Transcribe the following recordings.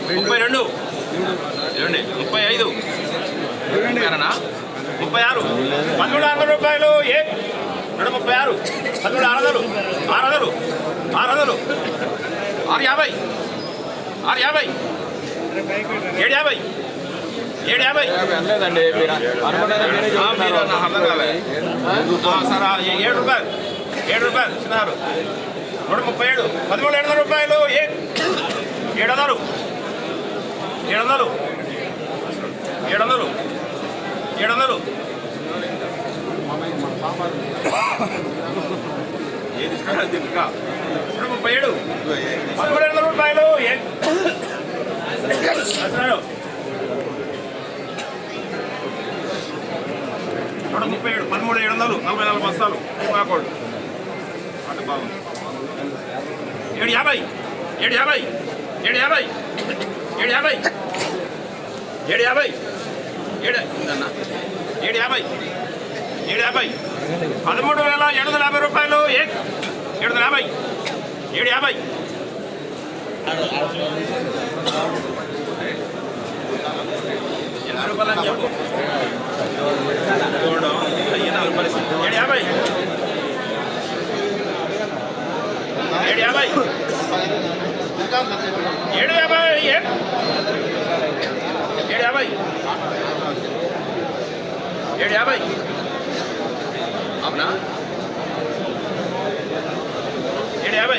32 చూడండి 35 36 1300 రూపాయలు 36 600 600 600 650 650 750 750 లేదండి మీరు అర్థం కాలే సరే 7 రూపాయలు 7 రూపాయలు చిన్నారు 137 13700 రూపాయలు 700 700 700 700 ఏది ఇస్తాడు ఇంకా 137 13700 రూపాయలు 137 13700 44 బస్తాలు కాకూడదు అంటే బాగుంది 750 750 750 750 750 750 13,750 రూపాయలు 750 750 80 రూపాయలు అని చెప్పు 750 అవునా 750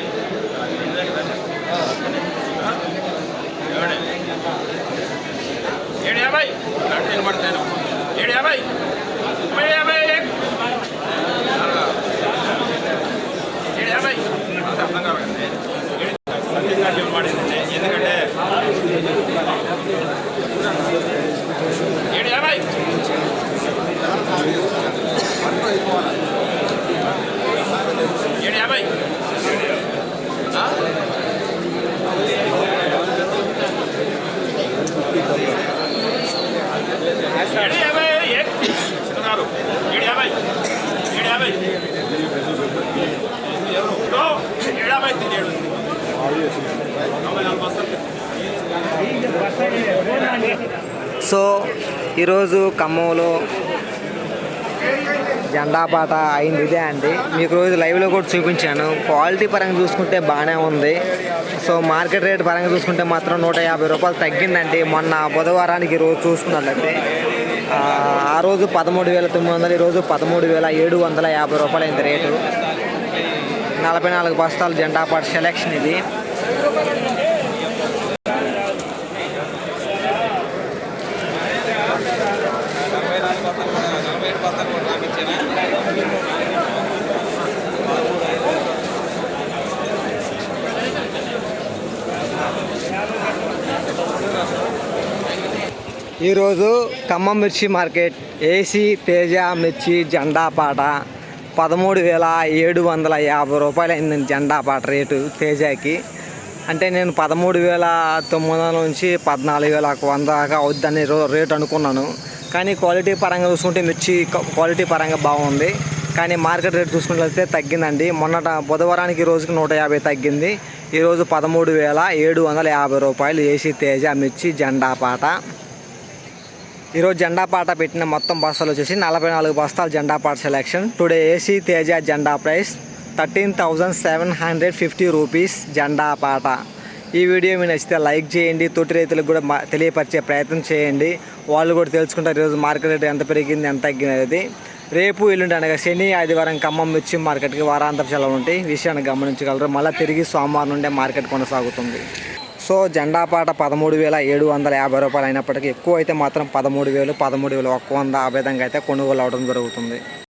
750 నేను పడతాను 750 750 అర్థం కావాలండి పడింది ఎందుకంటే 750 సో ఈరోజు ఖమ్మంలో జెండా పాట అయింది ఇదే అండి. మీకు రోజు లైవ్లో కూడా చూపించాను. క్వాలిటీ పరంగా చూసుకుంటే బాగానే ఉంది. సో మార్కెట్ రేట్ పరంగా చూసుకుంటే మాత్రం 150 రూపాయలు తగ్గిందండి. మొన్న బుధవారానికి రోజు చూసుకున్నట్లయితే ఆ రోజు 13,900, ఈరోజు 13,750 రూపాయలు అయింది రేటు. 44 బస్తాలు జెండా పాట సెలెక్షన్ ఇది. ఈరోజు ఖమ్మం మిర్చి మార్కెట్ ఏసీ తేజ మిర్చి జెండా పాట 13,750 రూపాయలు అయిందండి జెండా పాట రేటు తేజాకి. అంటే నేను 13,900 నుంచి 14,100 దాకా అవుద్దని రేటు అనుకున్నాను. కానీ క్వాలిటీ పరంగా చూసుకుంటే మిర్చి క్వాలిటీ పరంగా బాగుంది. కానీ మార్కెట్ రేట్ చూసుకున్నట్లయితే తగ్గిందండి. మొన్నట బుధవారానికి రోజుకి 150 తగ్గింది. ఈరోజు 13,750 రూపాయలు ఏసీ తేజ మిర్చి జెండా పాట. ఈరోజు జెండా పాట పెట్టిన మొత్తం బస్తాలు వచ్చేసి 44 బస్తాలు జెండా పాట సెలెక్షన్. టుడే ఏసీ తేజ జెండా ప్రైస్ 13,750 రూపీస్ జెండా పాట. ఈ వీడియో మీకు నచ్చితే లైక్ చేయండి. తోటి రైతులకు కూడా తెలియపరిచే ప్రయత్నం చేయండి. వాళ్ళు కూడా తెలుసుకుంటారు ఈరోజు మార్కెట్ రేట్ ఎంత పెరిగింది ఎంత తగ్గినది. రేపు ఎల్లుండి అనగా శని ఆదివారం ఖమ్మం మిర్చి మార్కెట్కి వారాంతర సెలవు ఉంటాయి. విషయాన్ని గమనించగలరు. మళ్ళీ తిరిగి సోమవారం నుండే మార్కెట్ కొనసాగుతుంది. సో జెండా పాట 13,750 రూపాయలు అయినప్పటికీ ఎక్కువ అయితే మాత్రం 13,000, 13,100 ఆ విధంగా అయితే కొనుగోలు అవడం జరుగుతుంది.